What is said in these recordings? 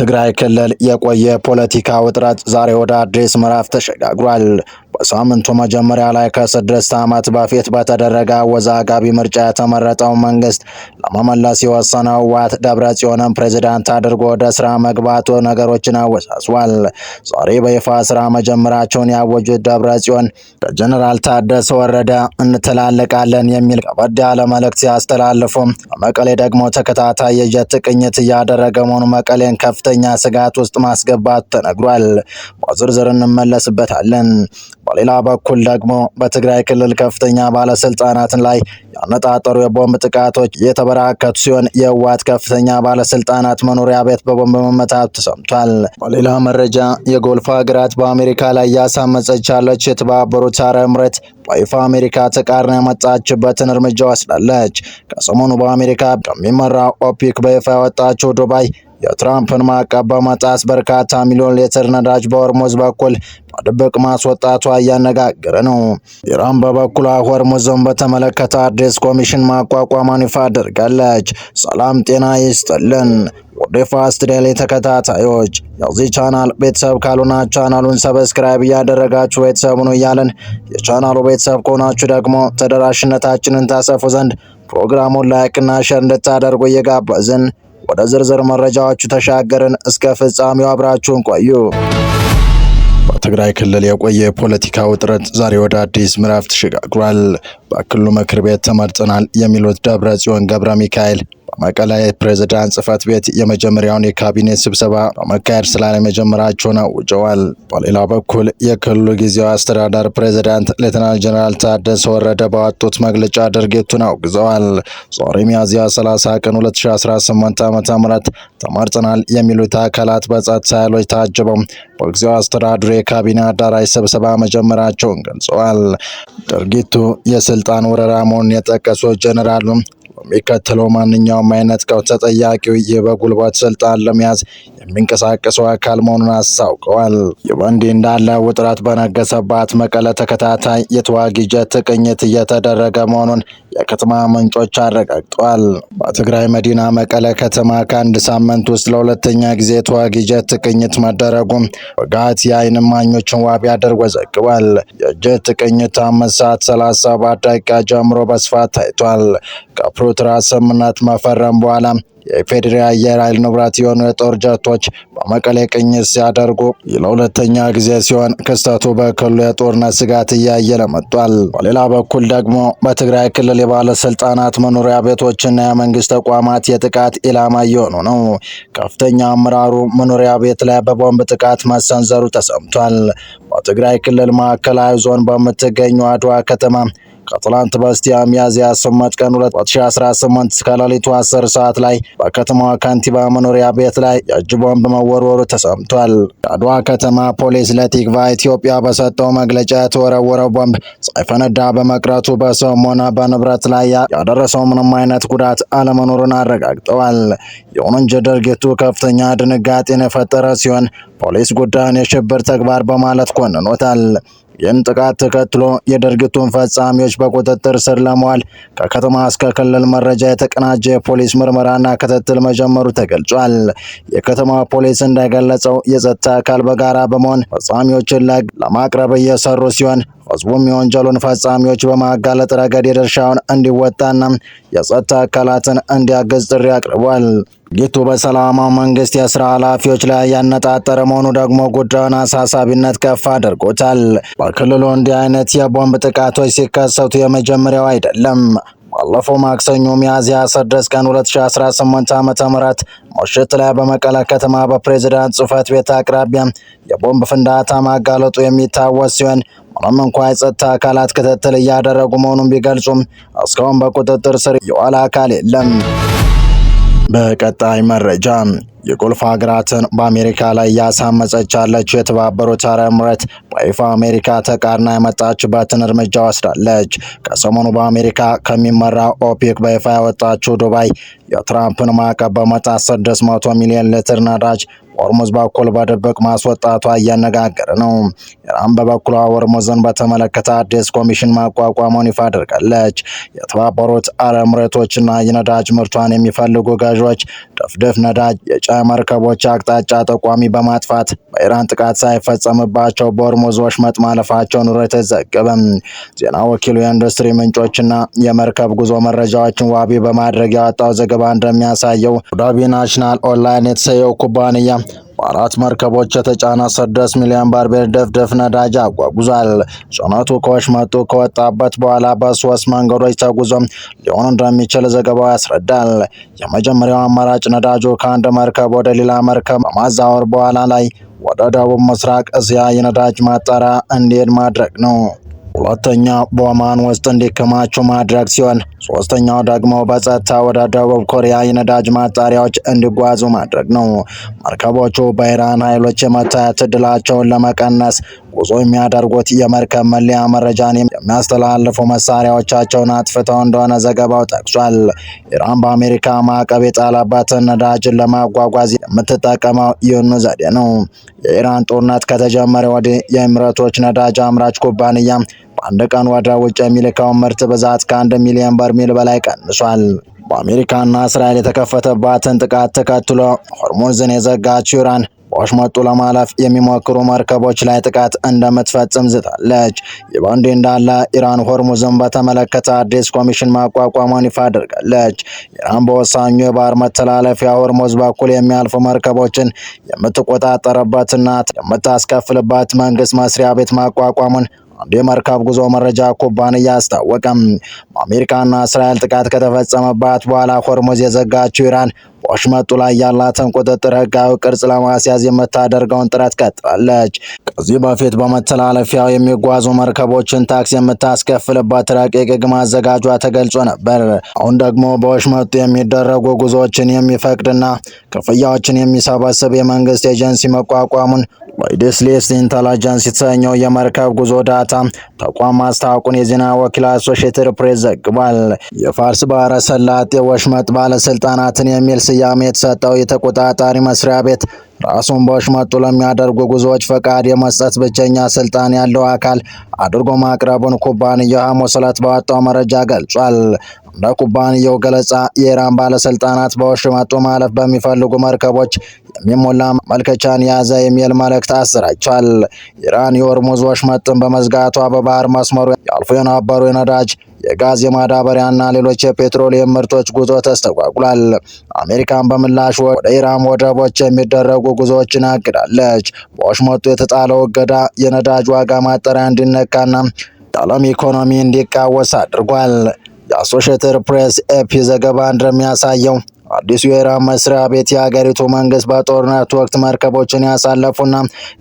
በትግራይ ክልል የቆየ ፖለቲካ ውጥረት ዛሬ ወደ አዲስ ምዕራፍ ተሸጋግሯል። በሳምንቱ መጀመሪያ ላይ ከ6 ዓመት በፊት በተደረገ አወዛጋቢ ምርጫ የተመረጠው መንግስት ለመመለስ የወሰነው ህወሓት ደብረጽዮንን ፕሬዝዳንት አድርጎ ወደ ስራ መግባቱ ነገሮችን አወሳስቧል። ዛሬ በይፋ ስራ መጀመራቸውን ያወጁት ደብረጽዮን ከጀነራል ታደሰ ወረደ እንተላለቃለን የሚል ከበድ ያለ መልእክት ሲያስተላልፉ፣ በመቀሌ ደግሞ ተከታታይ የጀት ቅኝት እያደረገ መሆኑ መቀሌን ከፍተኛ ስጋት ውስጥ ማስገባት ተነግሯል። በዝርዝር እንመለስበታለን። በሌላ በኩል ደግሞ በትግራይ ክልል ከፍተኛ ባለስልጣናት ላይ ያነጣጠሩ የቦምብ ጥቃቶች እየተበራከቱ ሲሆን የህወሓት ከፍተኛ ባለስልጣናት መኖሪያ ቤት በቦምብ መመታቱ ተሰምቷል። በሌላ መረጃ የጎልፍ ሀገራት በአሜሪካ ላይ ያሳመፀች ያለች የተባበሩት አረብ ኤምሬት በይፋ አሜሪካ ተቃርና የመጣችበትን እርምጃ ወስዳለች። ከሰሞኑ በአሜሪካ ከሚመራው ኦፒክ በይፋ ያወጣችው ዱባይ የትራምፕን ማዕቀብ በመጣስ በርካታ ሚሊዮን ሊትር ነዳጅ በሆርሙዝ በኩል በድብቅ ማስወጣቷ እያነጋገረ ነው። ኢራን በበኩሏ ሆርሙዝን በተመለከተ አዲስ ኮሚሽን ማቋቋሟን ይፋ አድርጋለች። ሰላም ጤና ይስጥልን ወደ ፋስት ዴይሊ ተከታታዮች፣ የዚህ ቻናል ቤተሰብ ካልሆና ቻናሉን ሰብስክራይብ እያደረጋችሁ ቤተሰብ ነው እያለን የቻናሉ ቤተሰብ ከሆናችሁ ደግሞ ተደራሽነታችንን ታሰፉ ዘንድ ፕሮግራሙን ላይክና ሼር እንድታደርጉ እየጋበዝን ወደ ዝርዝር መረጃዎቹ ተሻገርን። እስከ ፍጻሜው አብራችሁን ቆዩ። በትግራይ ክልል የቆየ የፖለቲካ ውጥረት ዛሬ ወደ አዲስ ምዕራፍ ተሸጋግሯል። በክልሉ ምክር ቤት ተመርጠናል የሚሉት ደብረጽዮን ገብረ ሚካኤል በመቀሌ ፕሬዝዳንት ጽህፈት ቤት የመጀመሪያውን የካቢኔ ስብሰባ በመካሄድ ስላለመጀመራቸውን አውጀዋል። በሌላ በኩል የክልሉ ጊዜያዊ አስተዳደር ፕሬዝዳንት ሌተናል ጀነራል ታደሰ ወረደ ባወጡት መግለጫ ድርጊቱን አውግዘዋል። ዛሬ ሚያዝያ 30 ቀን 2018 ዓ.ም ተመርጠናል የሚሉት አካላት በጸጥታ ኃይሎች ታጅበው በጊዜያዊ አስተዳደሩ የካቢኔ አዳራሽ ስብሰባ መጀመራቸውን ገልጸዋል። ድርጊቱ የስልጣን ወረራ መሆኑን የጠቀሱት ጀነራሉ የሚከተለው ማንኛውም አይነት ተጠያቂው ይህ በጉልበት ስልጣን ለመያዝ የሚንቀሳቀሰው አካል መሆኑን አስታውቀዋል። ይህ በእንዲህ እንዳለ ውጥረት በነገሰባት መቀለ ተከታታይ የተዋጊ ጀት ቅኝት እየተደረገ መሆኑን የከተማ ምንጮች አረጋግጠዋል። በትግራይ መዲና መቀለ ከተማ ከአንድ ሳምንት ውስጥ ለሁለተኛ ጊዜ የተዋጊ ጀት ቅኝት መደረጉም በጋት የዓይን እማኞችን ዋቢ አድርጎ ዘግቧል። የጀት ቅኝት 5 ሰዓት 37 ደቂቃ ጀምሮ በስፋት ታይቷል። ከፕሪቶሪያ ስምምነት መፈረም በኋላ የፌዴራል አየር ኃይል ንብረት የሆኑ የጦር ጀቶች በመቀሌ ቅኝት ሲያደርጉ ለሁለተኛ ጊዜ ሲሆን ክስተቱ በክልሉ የጦርነት ስጋት እያየለ መጥቷል። በሌላ በኩል ደግሞ በትግራይ ክልል የባለስልጣናት መኖሪያ ቤቶችና የመንግስት ተቋማት የጥቃት ኢላማ እየሆኑ ነው። ከፍተኛ አመራሩ መኖሪያ ቤት ላይ በቦምብ ጥቃት መሰንዘሩ ተሰምቷል። በትግራይ ክልል ማዕከላዊ ዞን በምትገኘው አድዋ ከተማ ከትላንት በስቲያ ሚያዝያ 8 ቀን 2018 እስከ ሌሊቱ 10 ሰዓት ላይ በከተማዋ ከንቲባ መኖሪያ ቤት ላይ የእጅ ቦምብ መወርወሩ ተሰምቷል። የአድዋ ከተማ ፖሊስ ለቲክቫ ኢትዮጵያ በሰጠው መግለጫ የተወረወረው ቦምብ ሳይፈነዳ በመቅረቱ በሰውም ሆነ በንብረት ላይ ያደረሰው ምንም አይነት ጉዳት አለመኖሩን አረጋግጠዋል። ይሁን እንጂ ድርጊቱ ከፍተኛ ድንጋጤን የፈጠረ ሲሆን ፖሊስ ጉዳዩን የሽብር ተግባር በማለት ኮንኖታል። ይህን ጥቃት ተከትሎ የድርጊቱን ፈጻሚዎች በቁጥጥር ስር ለመዋል ከከተማ እስከ ክልል መረጃ የተቀናጀ የፖሊስ ምርመራና ክትትል መጀመሩ ተገልጿል። የከተማ ፖሊስ እንደገለጸው የጸጥታ አካል በጋራ በመሆን ፈጻሚዎችን ለማቅረብ እየሰሩ ሲሆን ህዝቡም የወንጀሉን ፈጻሚዎች በማጋለጥ ረገድ የድርሻውን እንዲወጣና የጸጥታ አካላትን እንዲያግዝ ጥሪ አቅርቧል። ድርጊቱ በሰላማዊ መንግስት የስራ ኃላፊዎች ላይ ያነጣጠረ መሆኑ ደግሞ ጉዳዩን አሳሳቢነት ከፍ አድርጎታል። በክልሉ እንዲህ አይነት የቦምብ ጥቃቶች ሲከሰቱ የመጀመሪያው አይደለም። ባለፈው ማክሰኞ ሚያዝያ 6 ቀን 2018 ዓ.ም ምሽት ላይ በመቀለ ከተማ በፕሬዝዳንት ጽህፈት ቤት አቅራቢያ የቦምብ ፍንዳታ ማጋለጡ የሚታወስ ሲሆን ምንም እንኳ የጸጥታ አካላት ክትትል እያደረጉ መሆኑን ቢገልጹም እስካሁን በቁጥጥር ስር የዋለ አካል የለም። በቀጣይ መረጃ የጎልፍ ሀገራትን በአሜሪካ ላይ ያሳመፀች ያለችው የተባበሩት አረብ ኤምሬት በይፋ አሜሪካ ተቃርና የመጣችበትን እርምጃ ወስዳለች። ከሰሞኑ በአሜሪካ ከሚመራው ኦፔክ በይፋ ያወጣችው ዱባይ የትራምፕን ማዕቀብ በመጣስ 600 ሚሊዮን ሊትር ነዳጅ በሆርሙዝ በኩል በድብቅ ማስወጣቷ እያነጋገረ ነው። ኢራን በበኩሏ ሆርሙዝን በተመለከተ አዲስ ኮሚሽን ማቋቋሟን ይፋ አድርጋለች። የተባበሩት አረብ ኤሚሬቶችና የነዳጅ ምርቷን የሚፈልጉ ገዢዎች ድፍድፍ ነዳጅ የጫኝ መርከቦች አቅጣጫ ጠቋሚ በማጥፋት በኢራን ጥቃት ሳይፈጸምባቸው በሆርሙዝ ወሽመጥ ማለፋቸውን ሮይተርስ ዘገበ። ዜና ወኪሉ የኢንዱስትሪ ምንጮችና የመርከብ ጉዞ መረጃዎችን ዋቢ በማድረግ ያወጣው ዘገባ እንደሚያሳየው አቡዳቢ ናሽናል ኦንላይን የተሰኘው ኩባንያ በአራት መርከቦች የተጫነ 6 ሚሊዮን ባርሜል ድፍድፍ ነዳጅ አጓጉዟል። ጭነቱ ከወሽመጡ ከወጣበት በኋላ በሶስት መንገዶች ተጉዞ ሊሆን እንደሚችል ዘገባው ያስረዳል። የመጀመሪያው አማራጭ ነዳጁ ከአንድ መርከብ ወደ ሌላ መርከብ በማዛወር በኋላ ላይ ወደ ደቡብ ምስራቅ እስያ የነዳጅ ማጣሪያ እንዲሄድ ማድረግ ነው። ሁለተኛ በኦማን ውስጥ እንዲከማቹ ማድረግ ሲሆን ሶስተኛው ደግሞ በጸጥታ ወደ ደቡብ ኮሪያ የነዳጅ ማጣሪያዎች እንዲጓዙ ማድረግ ነው። መርከቦቹ በኢራን ኃይሎች የመታየት እድላቸውን ለመቀነስ ጉዞ የሚያደርጉት የመርከብ መለያ መረጃን የሚያስተላልፉ መሳሪያዎቻቸውን አጥፍተው እንደሆነ ዘገባው ጠቅሷል። ኢራን በአሜሪካ ማዕቀብ የጣለባትን ነዳጅን ለማጓጓዝ የምትጠቀመው ይህን ዘዴ ነው። የኢራን ጦርነት ከተጀመረ ወዲህ የኤሚሬቶች ነዳጅ አምራች ኩባንያ በአንድ ቀን ወደ ውጭ የሚልከውን ምርት ብዛት ከ1 ሚሊዮን በርሜል በላይ ቀንሷል። በአሜሪካና እስራኤል የተከፈተባትን ጥቃት ተከትሎ ሆርሙዝን የዘጋችው ኢራን በወሽመጡ ለማለፍ የሚሞክሩ መርከቦች ላይ ጥቃት እንደምትፈጽም ዝታለች። ይህ በእንዲህ እንዳለ ኢራን ሆርሙዝን በተመለከተ አዲስ ኮሚሽን ማቋቋሟን ይፋ አድርጋለች። ኢራን በወሳኙ የባህር መተላለፊያ ሆርሙዝ በኩል የሚያልፉ መርከቦችን የምትቆጣጠርበትና የምታስከፍልበት መንግስት መስሪያ ቤት ማቋቋሙን አንድ የመርከብ ጉዞ መረጃ ኩባንያ አስታወቀም። በአሜሪካና እስራኤል ጥቃት ከተፈጸመባት በኋላ ሆርሙዝ የዘጋችው ኢራን በወሽመጡ ላይ ያላትን ቁጥጥር ህጋዊ ቅርጽ ለማስያዝ የምታደርገውን ጥረት ቀጥላለች። ከዚህ በፊት በመተላለፊያው የሚጓዙ መርከቦችን ታክስ የምታስከፍልበት ረቂቅ ህግ ማዘጋጇ ተገልጾ ነበር። አሁን ደግሞ በወሽመጡ የሚደረጉ ጉዞዎችን የሚፈቅድና ክፍያዎችን የሚሰበስብ የመንግስት ኤጀንሲ መቋቋሙን ሚድል ኢስት ኢንተለጀንስ የተሰኘው የመርከብ ጉዞ ዳታ ተቋም ማስታወቁን የዜና ወኪል አሶሺየትድ ፕሬስ ዘግቧል። የፋርስ ባህረ ሰላጤ ወሽመጥ ባለስልጣናትን የሚል ስያሜ የተሰጠው የተቆጣጣሪ መስሪያ ቤት ራሱን በወሽመጡ ለሚያደርጉ ጉዞዎች ፈቃድ የመስጠት ብቸኛ ስልጣን ያለው አካል አድርጎ ማቅረቡን ኩባንያው ሐሙስ ዕለት ባወጣው መረጃ ገልጿል። እንደ ኩባንያው ገለጻ የኢራን ባለስልጣናት በወሽመጡ ማለፍ በሚፈልጉ መርከቦች የሚሞላ ማመልከቻን የያዘ የሚል መልእክት አሰራጭቷል። ኢራን የሆርሙዝ ወሽመጥን በመዝጋቷ በባህር መስመሩ ያልፉ የነበሩ የነዳጅ የጋዝ የማዳበሪያና ሌሎች የፔትሮሊየም ምርቶች ጉዞ ተስተጓጉሏል። አሜሪካን በምላሽ ወደ ኢራን ወደቦች የሚደረጉ ጉዞዎችን አግዳለች። በወሽመጡ የተጣለው እገዳ የነዳጅ ዋጋ ማጣሪያ እንዲነካና የዓለም ኢኮኖሚ እንዲቃወስ አድርጓል። የአሶሺየትድ ፕሬስ ኤፒ ዘገባ እንደሚያሳየው አዲሱ የኢራን መስሪያ ቤት የሀገሪቱ መንግስት በጦርነት ወቅት መርከቦችን ያሳለፉና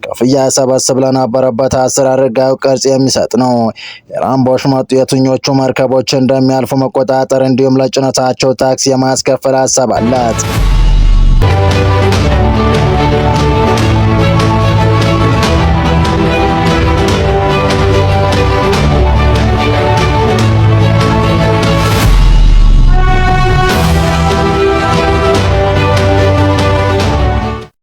ክፍያ ያሰበስብ ለነበረበት አሰራር ህጋዊ ቅርጽ የሚሰጥ ነው። ኢራን በወሽመጡ የትኞቹ መርከቦች እንደሚያልፉ መቆጣጠር እንዲሁም ለጭነታቸው ታክስ የማስከፈል ሀሳብ አላት።